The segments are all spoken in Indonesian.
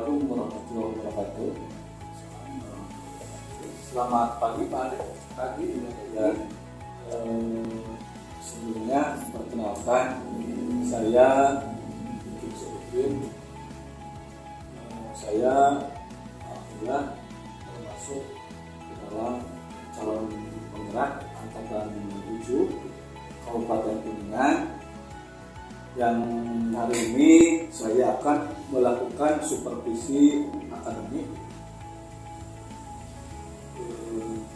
Assalamualaikum warahmatullahi wabarakatuh. Selamat pagi Pak Ade. Pagi Ya, sebelumnya perkenalkan saya Yusuf Sodikin. Saya alhamdulillah termasuk ke dalam calon penggerak angkatan 7 Kabupaten Kuningan, yang hari ini saya akan melakukan supervisi akademik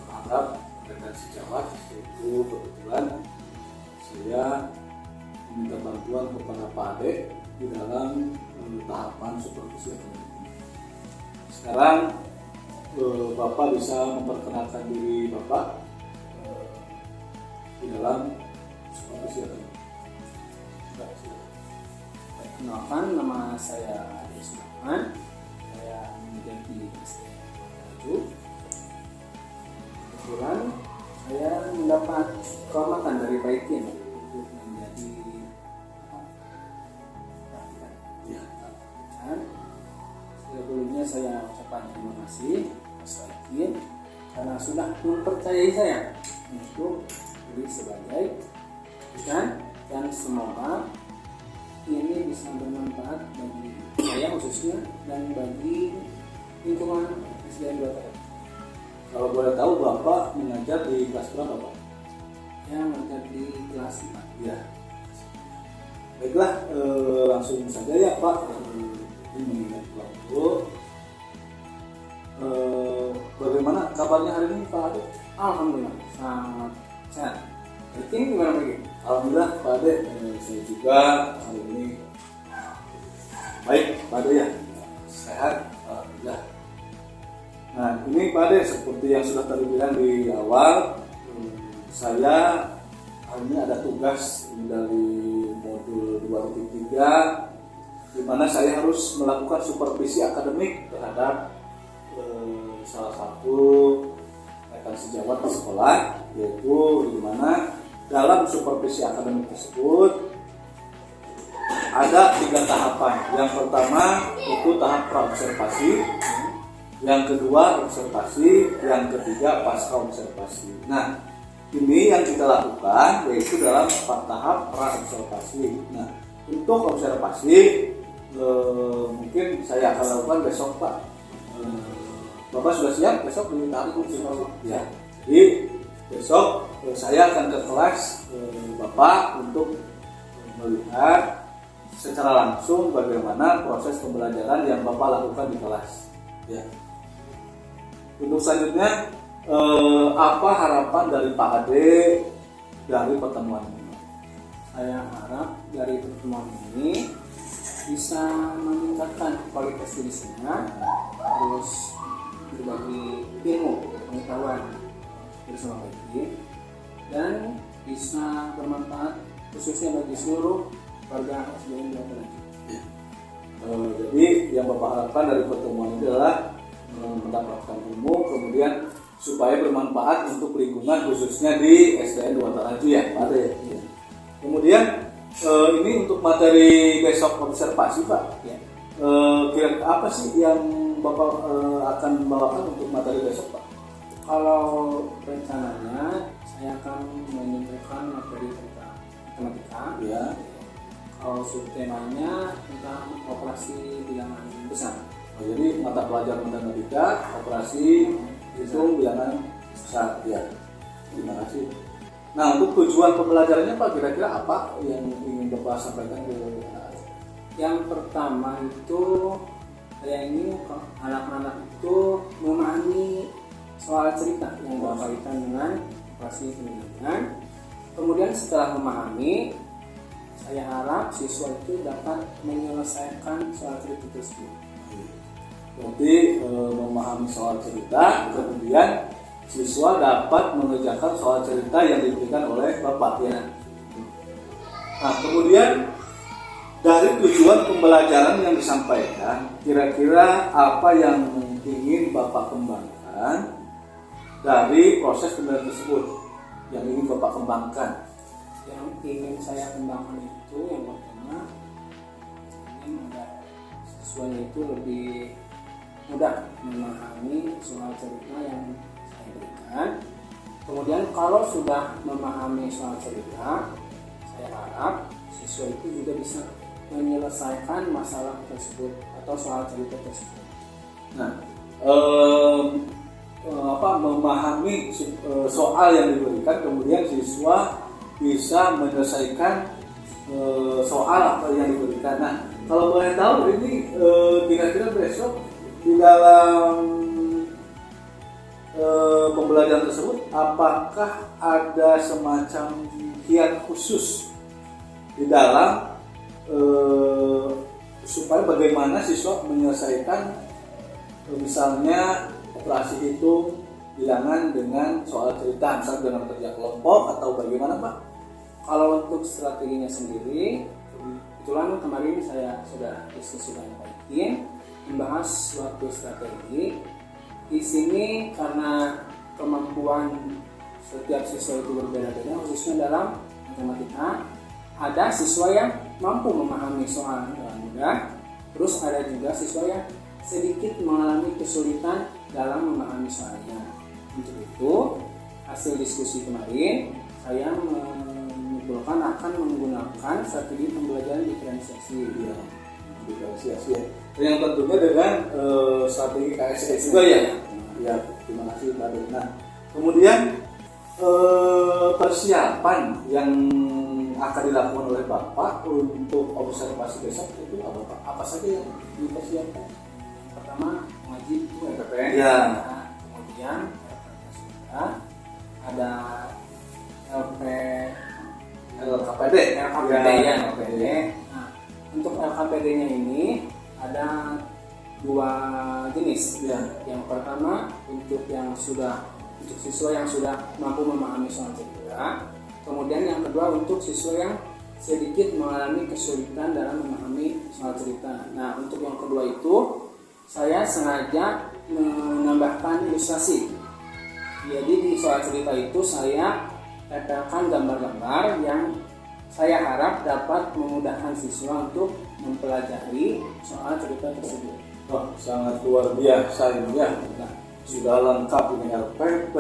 terhadap rekan sejawat, yaitu kebetulan saya meminta bantuan kepada Pak Ade di dalam tahapan supervisi akademik. Sekarang Bapak bisa memperkenalkan diri Bapak di dalam supervisi akademik. Perkenalkan, nama saya Ade Sulaiman. Saya menjadi SDN 7. Kebetulan saya mendapat kehormatan dari Baikin untuk menjadi praktikan. Dan sebelumnya saya ucapkan terima kasih Mas Baikin karena sudah mempercayai saya untuk diri sebagai praktikan, dan semoga ini bisa bermanfaat bagi saya khususnya dan bagi lingkungan SDN 2 TRI. Kalau boleh tahu Bapak mengajar di kelas berapa Pak? Yang mengajar di kelas 4. Ya. Baiklah, langsung saja ya Pak. Ini mengingat waktu. Bagaimana kabarnya hari ini Pak Ade? Alhamdulillah sangat sehat. Ini gimana lagi? Alhamdulillah Pak Ade, saya juga hari ini baik Pak Ade ya, sehat alhamdulillah. Nah ini Pak Ade, seperti yang sudah tadi bilang di awal, saya hari ini ada tugas dari modul 2.3, di mana saya harus melakukan supervisi akademik terhadap salah satu rekan sejawat di sekolah, yaitu di mana dalam supervisi akademik tersebut ada 3 tahapan. Yang pertama itu tahap praobservasi, yang kedua observasi, yang ketiga pasca observasi. Nah, ini yang kita lakukan yaitu dalam tahap praobservasi. Nah, untuk observasi mungkin saya akan lakukan besok Pak. Bapak sudah siap besok di tahap observasi? Ya. Jadi besok saya akan ke kelas Bapak untuk melihat secara langsung bagaimana proses pembelajaran yang Bapak lakukan di kelas. Ya. Untuk selanjutnya, apa harapan dari Pak Ade dari pertemuan ini? Saya harap dari pertemuan ini bisa meningkatkan kualitas diri saya, terus berbagi ilmu pengetahuan bersama Baikin, dan bisa bermanfaat khususnya bagi seluruh warga SDN 2 TRI. Ya. Jadi yang Bapak harapkan dari pertemuan ini adalah mendapatkan ilmu, kemudian supaya bermanfaat untuk lingkungan khususnya di SDN 2 TRI ya Pak Ade. Ya. Kemudian ini untuk materi besok observasi Pak. Ya. Kira-kira apa sih yang Bapak akan bawakan untuk materi besok Pak? Kalau rencananya saya akan menyampaikan materi tentang matematika. Ya. Kalau subtemanya tentang operasi bilangan besar. Jadi mata pelajaran matematika, operasi, hitung, bilangan besar. Ya. Terima kasih. Nah, untuk tujuan pembelajarannya Pak, kira-kira apa yang ingin Bapak sampaikan ke anak-anak? Yang pertama itu saya ingin anak-anak itu memahami soal cerita yang berkaitan dengan operasi pembilangan. Kemudian setelah memahami, saya harap siswa itu dapat menyelesaikan soal cerita tersebut. Berarti memahami soal cerita, kemudian siswa dapat mengerjakan soal cerita yang diberikan oleh Bapak ya. Nah, kemudian dari tujuan pembelajaran yang disampaikan, kira-kira apa yang ingin Bapak kembangkan dari proses pembelajaran tersebut yang ingin Bapak kembangkan? Yang ingin saya kembangkan itu yang pertama, ingin ada siswanya itu lebih mudah memahami soal cerita yang saya berikan. Kemudian kalau sudah memahami soal cerita, saya harap siswa itu juga bisa menyelesaikan masalah tersebut atau soal cerita tersebut. Nah, memahami soal yang diberikan, kemudian siswa bisa menyelesaikan soal apa yang diberikan. Nah, kalau boleh tahu ini kira-kira besok di dalam pembelajaran tersebut apakah ada semacam kiat khusus di dalam supaya bagaimana siswa menyelesaikan misalnya operasi hitung bilangan dengan soal cerita, misalnya dengan kerja kelompok atau bagaimana Pak? Kalau untuk strateginya sendiri, kebetulan kemarin saya sudah diskusikan Pak Ikin membahas suatu strategi. Di sini karena kemampuan setiap siswa itu berbeda-beda, khususnya dalam matematika, ada siswa yang mampu memahami soal dengan mudah, terus ada juga siswa yang sedikit mengalami kesulitan dalam memahami soalnya. Untuk itu, hasil diskusi kemarin, saya menyimpulkan akan menggunakan strategi pembelajaran diferensiasi. Ya, diferensiasi ya. Yang tentunya dengan strategi KSS juga ya. Ya, terima kasih Pak Dona. Kemudian persiapan yang akan dilakukan oleh Bapak untuk observasi besok itu apa Pak? Apa saja yang dipersiapkan? Pertama, wajib itu RPPN. Ya. Kemudian ada LKPD. LKPD. Nah, untuk LKPD-nya ini ada dua jenis. Ya. Yang pertama untuk siswa yang sudah mampu memahami soal cerita. Kemudian yang kedua untuk siswa yang sedikit mengalami kesulitan dalam memahami soal cerita. Nah, untuk yang kedua itu saya sengaja menambahkan ilustrasi. Jadi di soal cerita itu saya tempelkan gambar-gambar yang saya harap dapat memudahkan siswa untuk mempelajari soal cerita tersebut. Oh, sangat luar biasa ini ya. Nah, sudah lengkap ini LPP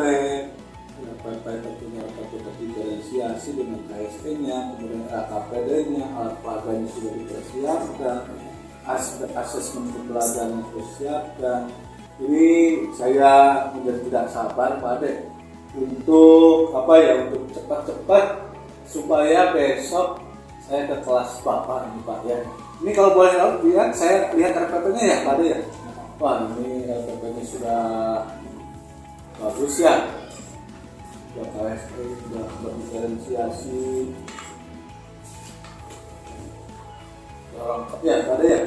tentunya LPP diferensiasi dengan KSP-nya, kemudian LKPD-nya, alat peraganya sudah dipersiapkan, asesmen pembelajaran dipersiapkan. Ini saya menjadi tidak sabar Pak Ade untuk untuk cepat-cepat supaya besok saya ke kelas Bapak ini Pak ya. Ini kalau boleh lihat, saya lihat RPP-nya ya Pak Ade ya. Wah, ini RPP-nya sudah bagus ya. Sudah KSP, sudah berdiferensiasi. Sudah lengkap ya Pak Ade ya.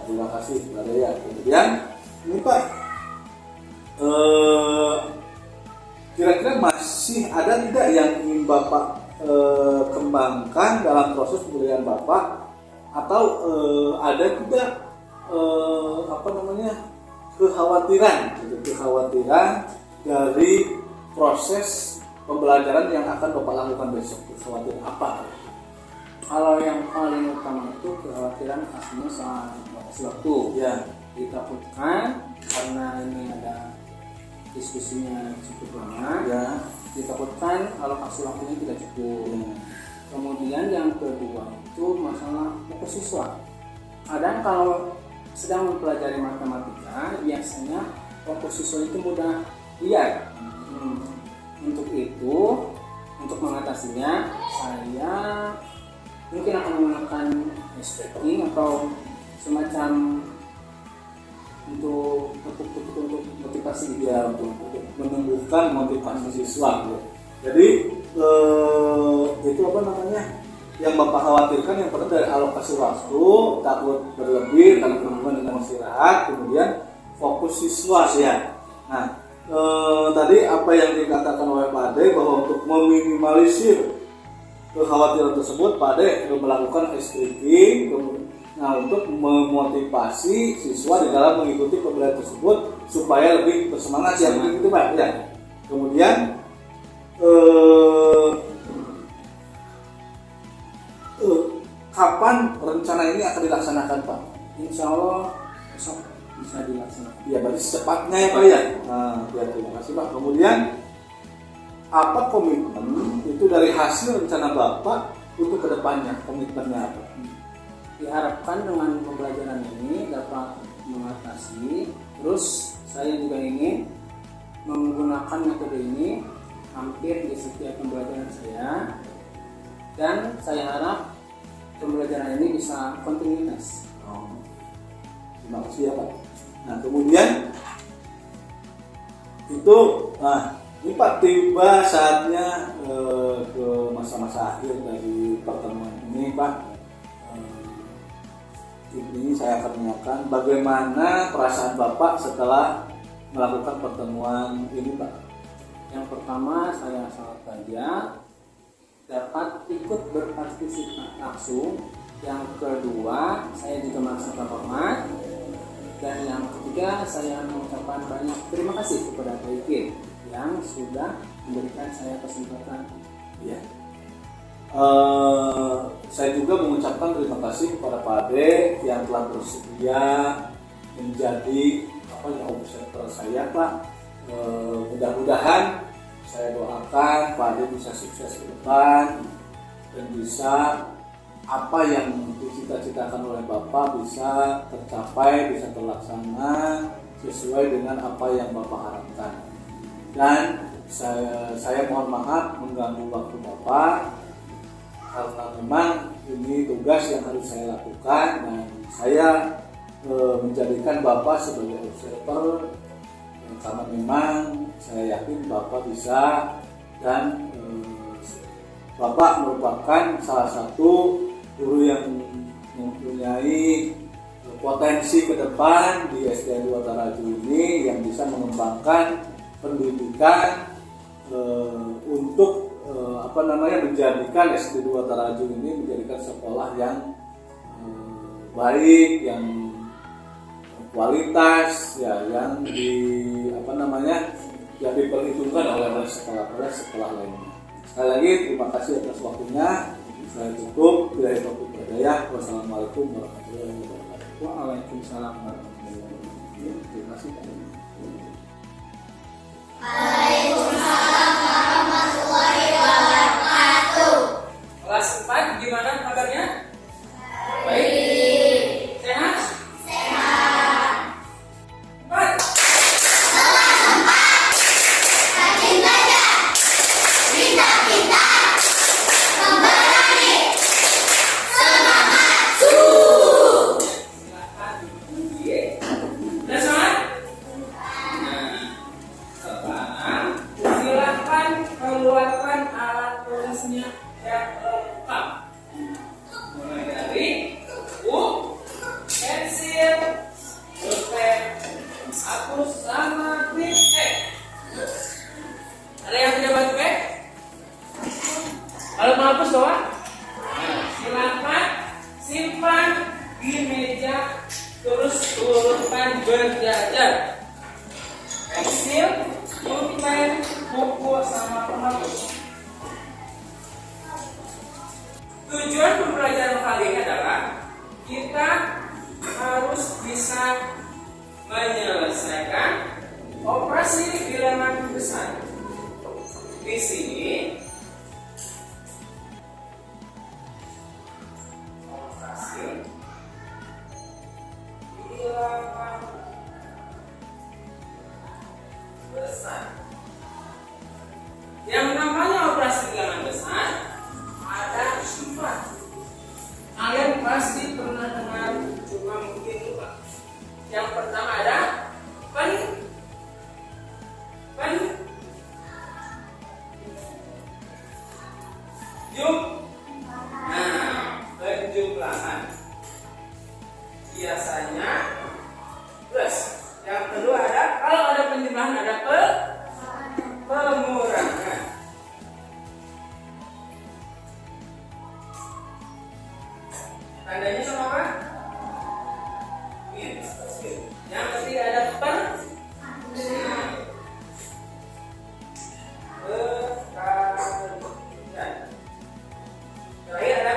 Terima kasih Pak Ade ya. Kemudian ini Pak, kira-kira masih ada tidak yang ingin Bapak kembangkan dalam proses pembelajaran Bapak, atau ada tidak kekhawatiran dari proses pembelajaran yang akan Bapak lakukan besok? Kekhawatiran apa? Kalau yang paling utama itu kekhawatiran pastinya soal waktu. Ya. Ditakutkan karena ini ada diskusinya cukup lama. Ya. Ditakutkan alokasi waktunya tidak cukup. Kemudian yang kedua itu masalah fokus siswa. Kadang kalau sedang mempelajari matematika, biasanya fokus siswa itu mudah liar. Untuk itu, untuk mengatasinya, saya mungkin akan menggunakan tracking atau semacam untuk untuk motivasi Ya, untuk menumbuhkan motivasi siswa. Jadi itu yang Bapak khawatirkan yang pertama dari alokasi waktu, takut berlebih karena berhubungan dengan istirahat, kemudian fokus siswa ya. Nah, tadi apa yang dikatakan oleh Pak Ade bahwa untuk meminimalisir kekhawatiran tersebut, Pak Ade melakukan stripping, nah untuk memotivasi siswa di dalam mengikuti pembelajaran tersebut supaya lebih bersemangat ya, begitu Pak ya. Kemudian kapan rencana ini akan dilaksanakan, Pak? Insya Allah besok bisa dilaksanakan. Ya, berarti secepatnya ya, Pak ya. Nah, ya, terima kasih, Pak. Kemudian apa komitmen itu dari hasil rencana Bapak untuk kedepannya? Komitmennya apa? Diharapkan dengan pembelajaran ini dapat mengatasi. Terus saya juga ingin menggunakan metode ini hampir di setiap pembelajaran saya, dan saya harap pembelajaran ini bisa kontinuitas. Terima kasih ya, Pak. Nah, kemudian itu, ini Pak, tiba saatnya ke masa-masa akhir dari pertemuan ini, Pak. Ini saya akan menanyakan bagaimana perasaan Bapak setelah melakukan pertemuan ini, Pak. Yang pertama, saya sangat bahagia dapat ikut berpartisipasi langsung. Yang kedua, saya juga merasa terhormat. Dan yang ketiga, saya mengucapkan banyak terima kasih kepada Pak Ikin yang sudah memberikan saya kesempatan. Ya. Saya juga mengucapkan terima kasih kepada Pak Ade yang telah bersedia menjadi observer saya, Pak. Mudah-mudahan saya doakan Pak Ade bisa sukses ke depan dan bisa apa yang dicita-citakan oleh Bapak bisa tercapai, bisa terlaksana sesuai dengan apa yang Bapak harapkan. Dan saya mohon maaf mengganggu waktu Bapak, karena memang ini tugas yang harus saya lakukan, dan saya menjadikan Bapak sebagai observer karena memang saya yakin Bapak bisa, dan Bapak merupakan salah satu guru yang mempunyai potensi ke depan di SDN 2 Taraju ini yang bisa mengembangkan pendidikan untuk menjadikan SD 2 Taraju ini menjadikan sekolah yang baik, yang kualitas, ya, yang yang diperhitungkan oleh sekolah lainnya. Sekali lagi terima kasih atas waktunya. Saya cukup. Wassalamualaikum warahmatullahi wabarakatuh. Waalaikumsalam warahmatullahi wabarakatuh. Terima kasih. Waalaikumsalam warahmatullahi wabarakatuh. Kelas 4 gimana kabarnya? Baik. Sehat? Sehat. 4. Kelas 4 rajin belajar, pintar-pintar, pemberani, semangat. Silakan diundi. Udah semangat? Nah, sekarang silakan keluarkan alat tulisnya yang lengkap. Mulai dari buku, pensil, pulpen, hapus sama grip. Ada yang punya batu pek? Kalau mau hapus bawa? Silakan simpan di meja, terus urutan berjajar. Pensil, pulpen, buku sama penghapus. Tujuan pembelajaran kali ini adalah kita harus bisa menyelesaikan operasi bilangan besar. Di sini operasi bilangan besar. Yang namanya operasi bilangan besar ada sifat. Kalian pasti pernah dengar, cuma mungkin lupa. Yang pertama ada pen, penjumlahan. Biasanya plus. Yang kedua ada, kalau ada penjumlahan ada pengurangan. Tandanya sama apa? Minus. Yang ketiga ada perbandingan. Terakhir ada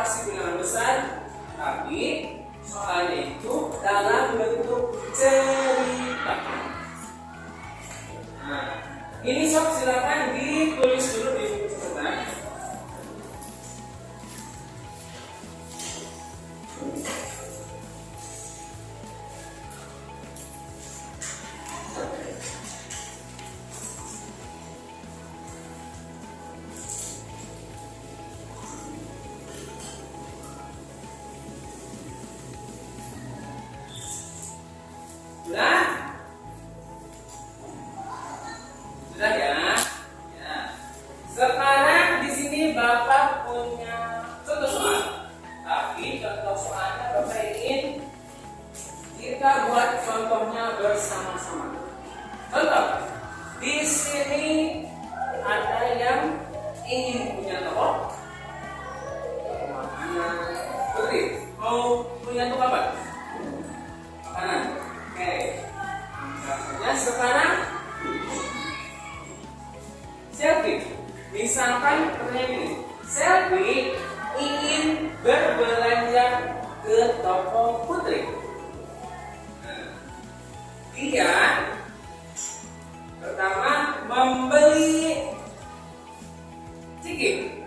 observasi bilangan besar, tapi soalnya itu dalam bentuk cerita. Nah, ini sob silakan ditulis dulu di buku catatan. Sudah? Sudah ya? Ya. Sekarang di sini Bapak punya contoh soal. Tapi contoh soalnya Bapak ingin kita buat contohnya bersama-sama. Contoh, di sini ada yang ingin punya toko makanan. Putri, mau punya toko apa? Makanan. Oke. Nah, sekarang Selfie, misalkan pertanyaan ini, Selfie ingin berbelanja ke toko Putri. Dia pertama membeli ciki.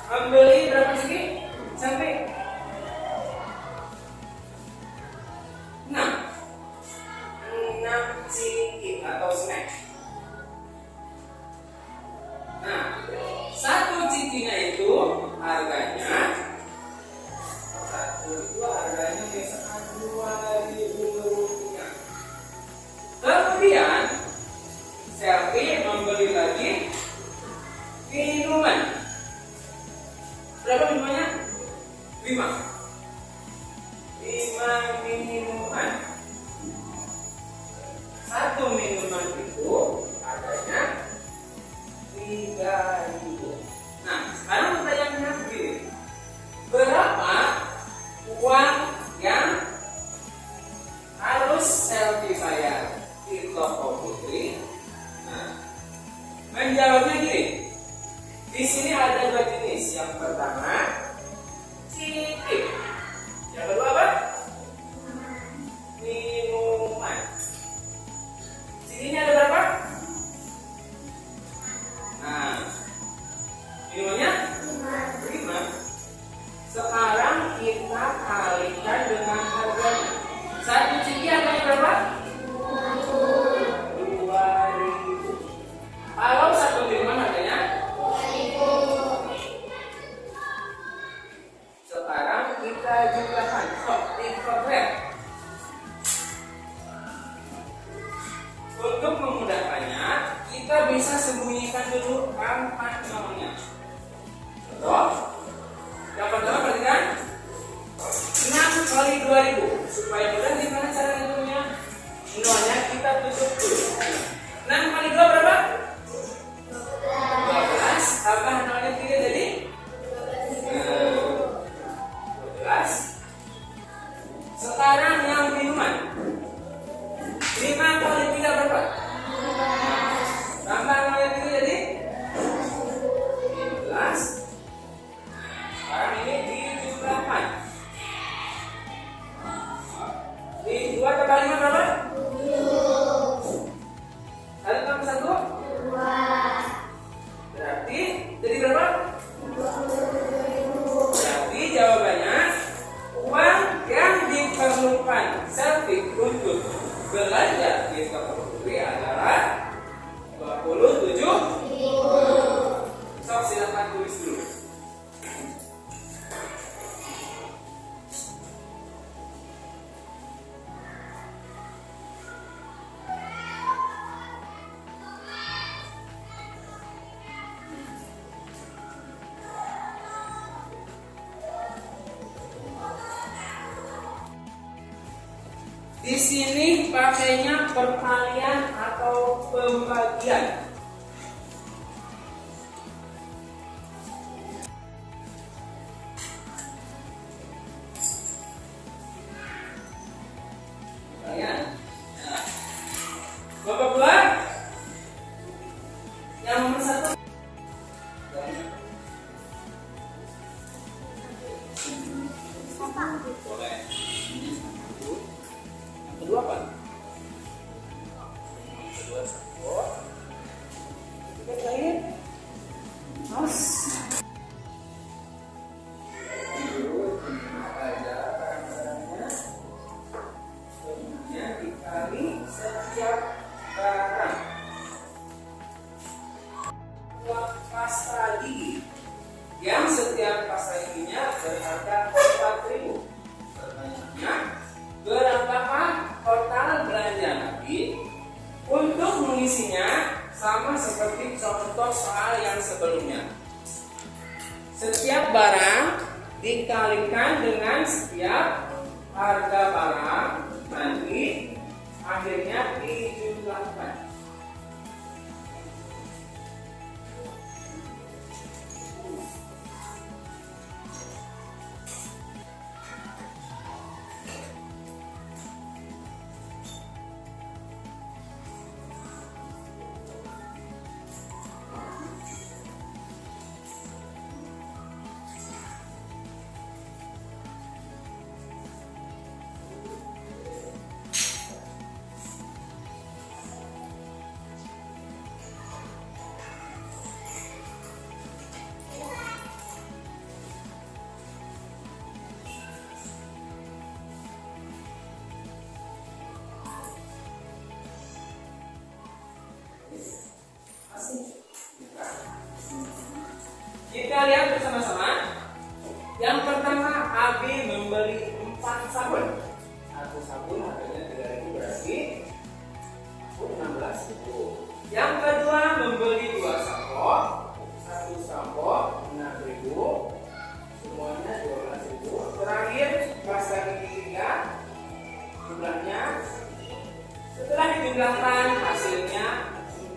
Membeli berapa ciki? Sampai 6 ciki atau snack. Nah, satu cikinya itu harganya misalkan 2.000 rupiah. Kemudian Selfie membeli lagi minuman. Berapa minumannya? 5 minuman. Satu minuman itu harganya 3.000. Nah, sekarang pertanyaannya begini. Berapa uang yang harus Selfie bayar di toko Putri? Nah, menjawabnya gini. Di sini ada dua jenis. Yang pertama, ciki. Yang kedua apa? Minuman. Cikinya ada berapa? Nah, minumannya 5. Sekarang kita kalikan dengan harganya. Satu ciki harganya berapa? 2.000. Kalau satu minuman harganya 2.000. Sekarang kita jumlahkan. Dikompare. Untuk memudahkannya, kita bisa sembunyikan dulu angka namanya. Contoh, yang pertama perhatikan 6 kali 2.000. Supaya mudah gimana cara hitungnya? Nolnya kita tutup dulu. 6 kali 2 berapa? 12. Tambah nolnya 3 jadi 12. Sekarang yang minuman 5 kali 3 berapa? Tambah nolnya 3 jadi 15. Sekarang ini dijumlahkan. 2 tambah 5 berapa? 1 tambah 1? 2. Berarti jadi berapa? 20.000. Berarti jawabannya uang yang diperlukan Selfie untuk belanja di toko Putri adalah 27.000. Sok silakan tulis dulu. Di sini pakainya perkalian atau pembagian. Perkalian. Nah, Bapak buat yang nomor 1. Boleh. Yang kedua apa? Yang kedua sabot. Ketiga terakhir mas. Kemudian dikali setiap barang. Pasta gigi yang setiap pasta giginya berharga 4.000. Pertanyaannya, berapakah total belanja Nabi? Untuk mengisinya sama seperti contoh soal yang sebelumnya. Setiap barang dikalikan dengan setiap harga barang, nanti akhirnya dijumlahkan. Kita lihat bersama-sama. Yang pertama, Abi membeli 4 sabun. Satu sabun harganya 3.000 berarti 16.000. Yang kedua, membeli 2 sampo. Satu sampo 6.000. Semuanya 12.000. Terakhir, pasta gigi 3. Jumlahnya setelah dijumlahkan hasilnya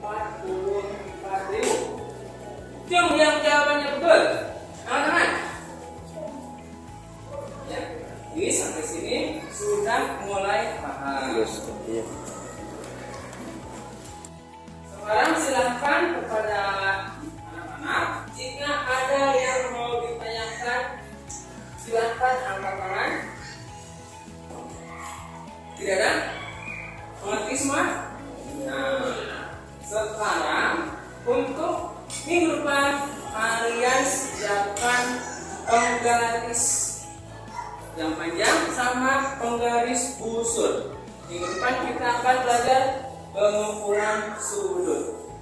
44.000. Jom yang jawabannya betul, teman-teman. Ya, jadi sampai sini sudah mulai paham. Iya. Sekarang silahkan kepada anak-anak, jika ada yang mau ditanyakan, silahkan angkat tangan. Tidak ada? Mengerti semua? Nah, sekarang untuk minggu depan kalian siapkan penggaris yang panjang sama penggaris busur. Minggu depan kita akan belajar pengumpulan sudut.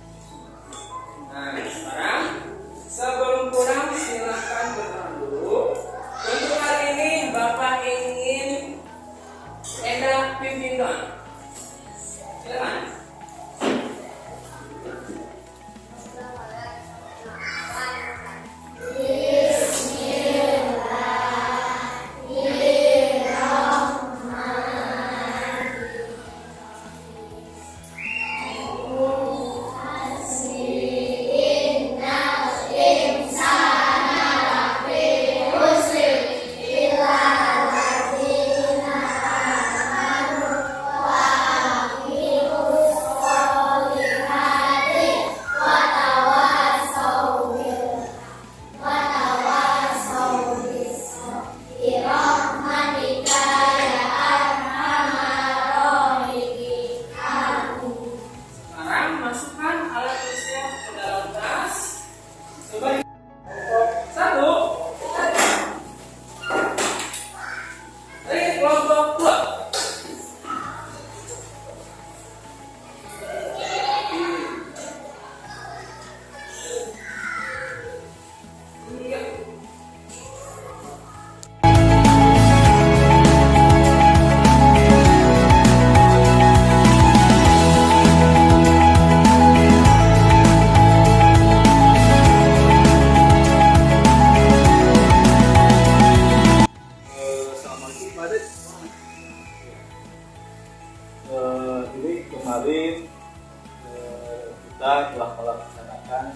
Nah, sekarang sebelum pulang silahkan bertahan dulu. Untuk hari ini Bapak ingin Enda pimpin doa. Silakan. Jadi kemarin kita telah melaksanakan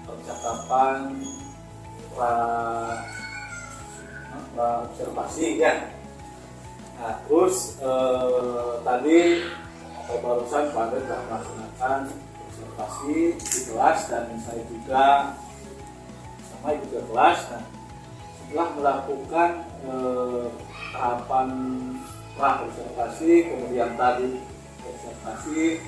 percakapan observasi ya. Nah terus tadi atau barusan Pak Ade telah melaksanakan observasi di kelas dan saya juga sama ikut ke kelas. Nah setelah melakukan tahapan pra observasi, kemudian tadi observasi,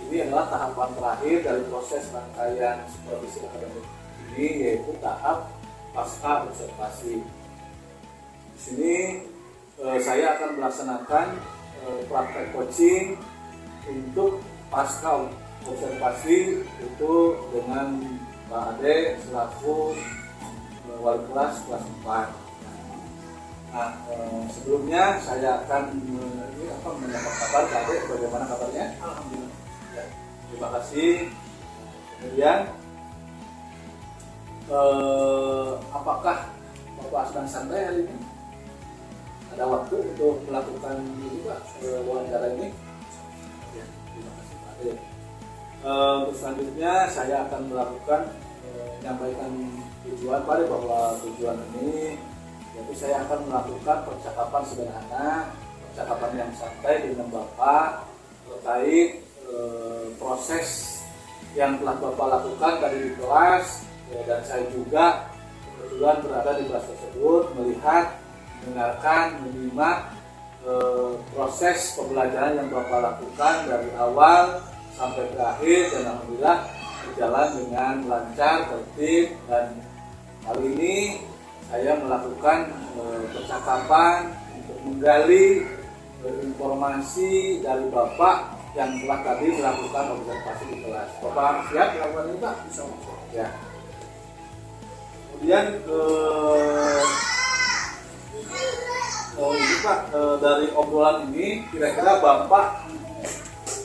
ini adalah tahapan terakhir dari proses rangkaian supervisi akademik ini, yaitu tahap pasca observasi. Di sini saya akan melaksanakan praktek coaching untuk pasca observasi itu dengan Pak Ade selaku wali kelas 4. Nah, sebelumnya saya akan menyapa kabar Pak Ade, bagaimana kabarnya? Alhamdulillah. Ya, terima kasih. Kemudian apakah Bapak sedang santai hari ini? Ada waktu untuk melakukan ini Pak, wawancara ini? Ya, terima kasih Pak Ade. Untuk selanjutnya saya akan melakukan menyampaikan tujuan Pak Ade, bahwa tujuan ini yaitu saya akan melakukan percakapan sederhana, percakapan yang santai dengan Bapak terkait proses yang telah Bapak lakukan tadi di kelas, dan saya juga kebetulan berada di kelas tersebut, melihat, mendengarkan, menyimak proses pembelajaran yang Bapak lakukan dari awal sampai terakhir, dan alhamdulillah berjalan dengan lancar, tertib, dan kali ini saya melakukan percakapan untuk menggali informasi dari Bapak yang telah tadi melakukan observasi di kelas. Bapak siap melakukan ini Pak? Bisa. Ya. Kemudian ini Pak, dari obrolan ini kira-kira Bapak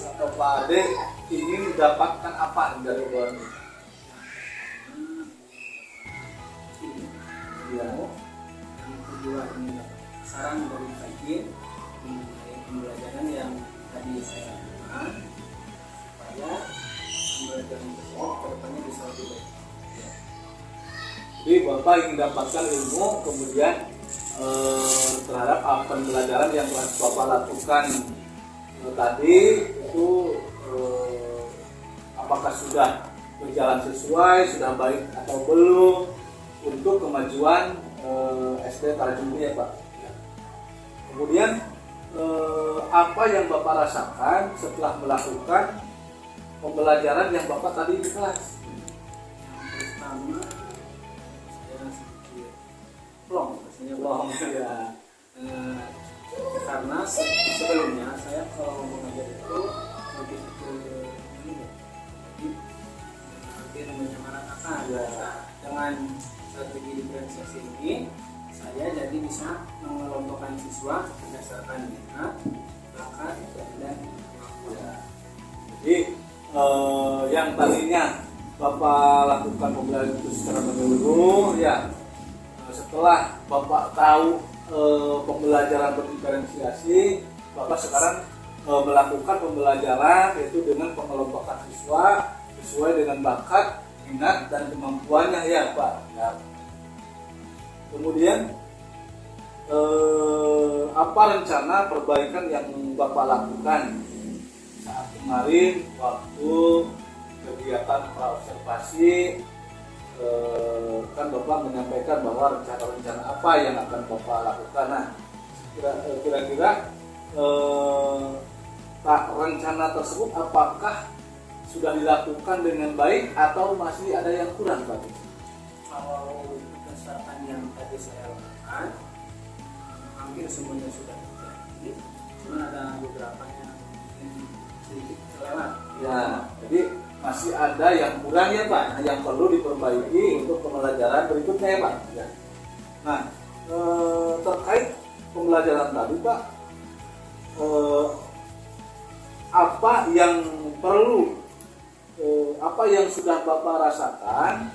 atau Pak Ade ingin mendapatkan apa dari obrolan ini? Ya, tujuan ini saran dari Kaikin mengenai pembelajaran yang tadi saya lakukan supaya pembelajaran tersebut kedepannya bisa lebih baik. Ya. Jadi Bapak ingin dapatkan ilmu, kemudian terhadap pembelajaran yang telah Bapak lakukan tadi itu apakah sudah berjalan sesuai, sudah baik atau belum untuk kemajuan SD Tarjung ya Pak. Kemudian apa yang Bapak rasakan setelah melakukan pembelajaran yang Bapak tadi di kelas? Yang pertama saya sedikit plong, rasanya plong Ya. Karena sebelumnya saya kalau mengajar itu lebih ke hampir menyamaratakan. Ya. Dengan strategi diferensiasi ini saya jadi bisa mengelompokkan siswa berdasarkan minat, bakat, dan kemampuan. Ya. Jadi yang tadinya Bapak lakukan pembelajaran itu secara menyeluruh, ya setelah Bapak tahu pembelajaran berdiferensiasi, Bapak sekarang melakukan pembelajaran yaitu dengan pengelompokan siswa sesuai dengan bakat, minat, dan kemampuannya ya Pak. Ya. Kemudian apa rencana perbaikan yang Bapak lakukan saat kemarin waktu kegiatan praobservasi? Kan Bapak menyampaikan bahwa rencana-rencana apa yang akan Bapak lakukan. Nah, kira-kira rencana tersebut apakah sudah dilakukan dengan baik atau masih ada yang kurang Pak? Kalau berdasarkan yang tadi saya lakukan, hampir semuanya sudah terjadi. Cuma ada beberapa yang sedikit kelewat. Ya, jadi masih ada yang kurang ya Pak, yang perlu diperbaiki untuk pembelajaran berikutnya ya Pak. Ya. Nah, terkait pembelajaran tadi Pak, apa yang perlu, apa yang sudah Bapak rasakan,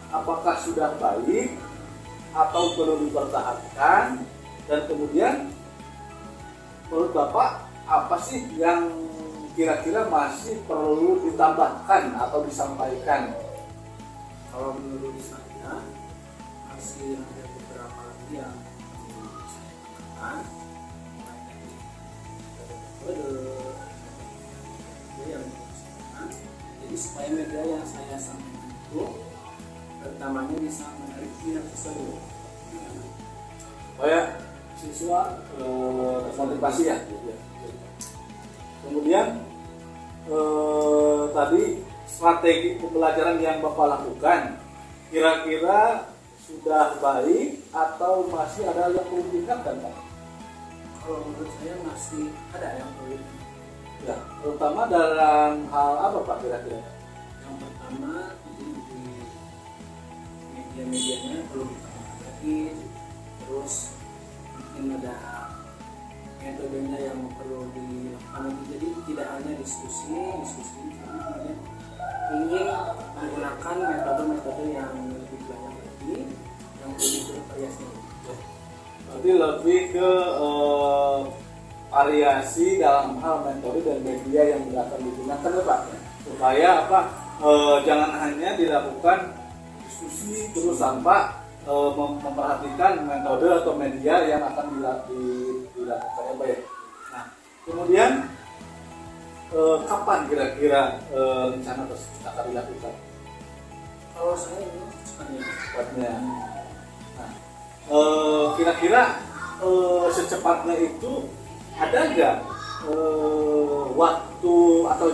apakah sudah baik atau perlu dipertahankan, dan kemudian menurut Bapak apa sih yang kira-kira masih perlu ditambahkan atau disampaikan? Kalau menurut saya masih ada beberapa lagi yang saya katakan, mulai dari metode yang disampaikan. Jadi supaya media yang saya sampaikan itu pertamanya bisa menarik minat siswa dulu. supaya siswa termotivasi ya. Kemudian tadi strategi pembelajaran yang Bapak lakukan kira-kira sudah baik atau masih ada yang perlu ditingkatkan, Pak? Kalau menurut saya masih ada yang perlu. Ya, terutama dalam hal apa, Pak, kira-kira? Yang pertama di media-medianya perlu ditambah lagi, terus mungkin ada metodenya yang perlu dilakukan. Jadi tidak hanya diskusi, tapi ingin menggunakan metode-metode yang lebih banyak lagi, yang lebih bervariasi. Berarti lebih ke variasi dalam hal metode dan media yang akan digunakan, ya, Pak, supaya apa? Jangan hanya dilakukan diskusi terus tanpa memperhatikan metode atau media yang akan dilakukan, ya, Pak, ya. Nah, kemudian kapan kira-kira rencana tersebut akan dilakukan? Kalau saya ini Cepatnya. Nah, kira-kira secepatnya itu ada nggak waktu atau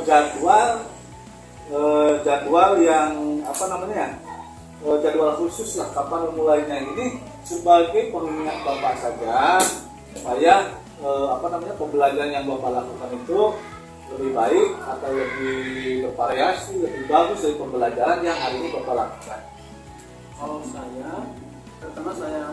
jadwal yang apa namanya, jadwal khusus lah kapan memulainya ini sebagai pengingat Bapak saja supaya pembelajaran yang Bapak lakukan itu lebih baik atau lebih bervariasi, lebih bagus dari pembelajaran yang hari ini Bapak lakukan. Kalau saya, pertama saya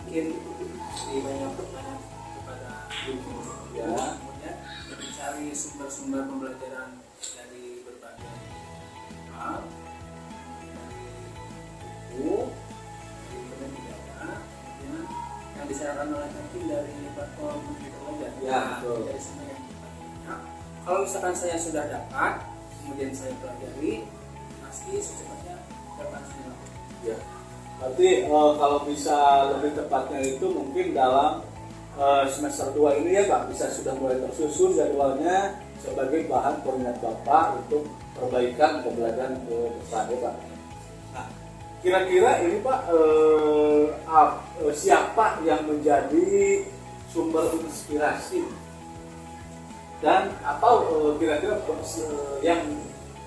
bikin lebih banyak pertanyaan kepada guru, Ya. kemudian mencari sumber-sumber pembelajaran dari berbagai hal, dari buku, dari internet juga, kemudian yang disarankan oleh mungkin dari platform Komputer Belajar. Ya, betul. Dari sana yang banyak. Kalau misalkan saya sudah dapat, kemudian saya pelajari, pasti secepatnya dapat saya lakukan. Ya. Berarti kalau bisa lebih tepatnya itu mungkin dalam semester 2 ini, ya, Pak, bisa sudah mulai tersusun jadwalnya sebagai bahan pengingat Bapak untuk perbaikan pembelajaran ke depan, ya, Pak. Nah, kira-kira ini, Pak, siapa yang menjadi sumber inspirasi dan atau kira-kira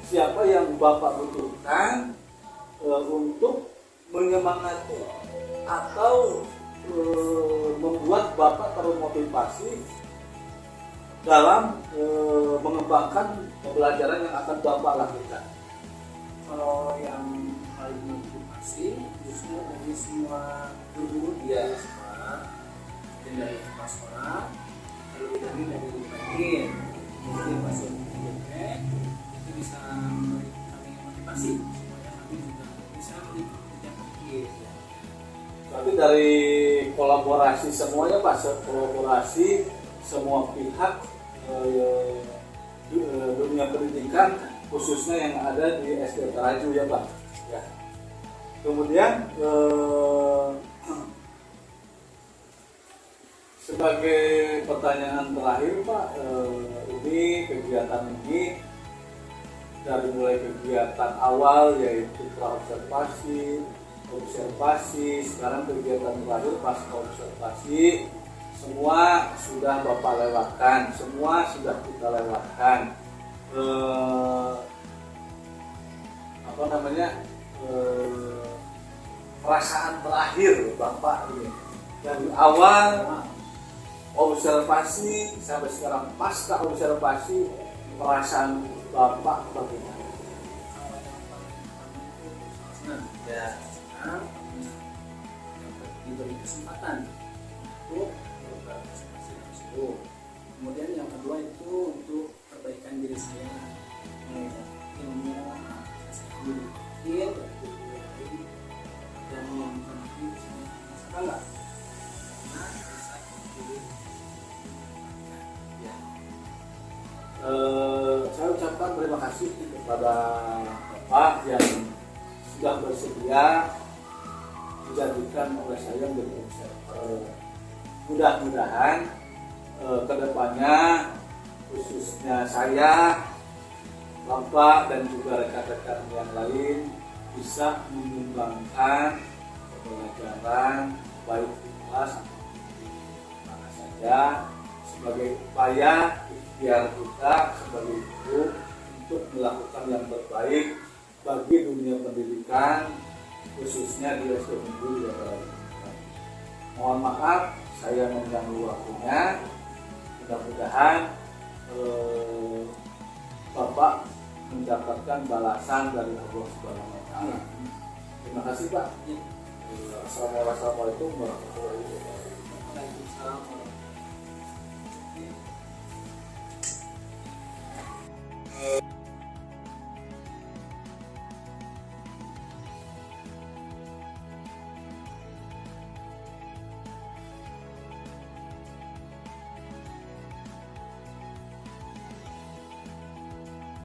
siapa yang Bapak butuhkan untuk menyemangati atau membuat Bapak termotivasi dalam mengembangkan pembelajaran yang akan Bapak lakukan? Kalau yang paling motivasi justru dari semua guru di sekolah dan dari kepala sekolah, lalu dari bagian mungkin pasien PJP itu bisa memberi kami motivasi supaya kami juga bisa menjadi. Berarti dari kolaborasi semuanya, Pak, kolaborasi semua pihak dunia pendidikan khususnya yang ada di SD Taraju, ya, Pak. Ya. Kemudian sebagai pertanyaan terakhir, Pak, ini kegiatan ini dari mulai kegiatan awal yaitu observasi, sekarang kegiatan terakhir pasca observasi, semua sudah Bapak lewatkan, semua sudah kita lewatkan. Perasaan terakhir Bapak ini dari awal observasi sampai sekarang pasca observasi, perasaan Bapak bagaimana? Ya, diberi kesempatan untuk berpartisipasi langsung. Kemudian yang kedua itu untuk perbaikan diri saya, ilmu saya berpikir dan memperbaiki segala karena bisa diri. Ya. Saya ucapkan terima kasih kepada Bapak yang sudah bersedia dijadikan oleh saya menjadi observer. Mudah-mudahan kedepannya khususnya saya, Bapak dan juga rekan-rekan yang lain bisa menyumbangkan pembelajaran baik di kelas atau di mana saja sebagai upaya ikhtiar kita sebagai guru untuk melakukan yang terbaik bagi dunia pendidikan khususnya di SD Negeri Jakarta. Mohon maaf saya mengganggu waktunya. Mudah-mudahan Bapak mendapatkan balasan dari Allah Subhanahu wa taala. Terima kasih Pak. Assalamualaikum warahmatullahi wabarakatuh. Waalaikumsalam.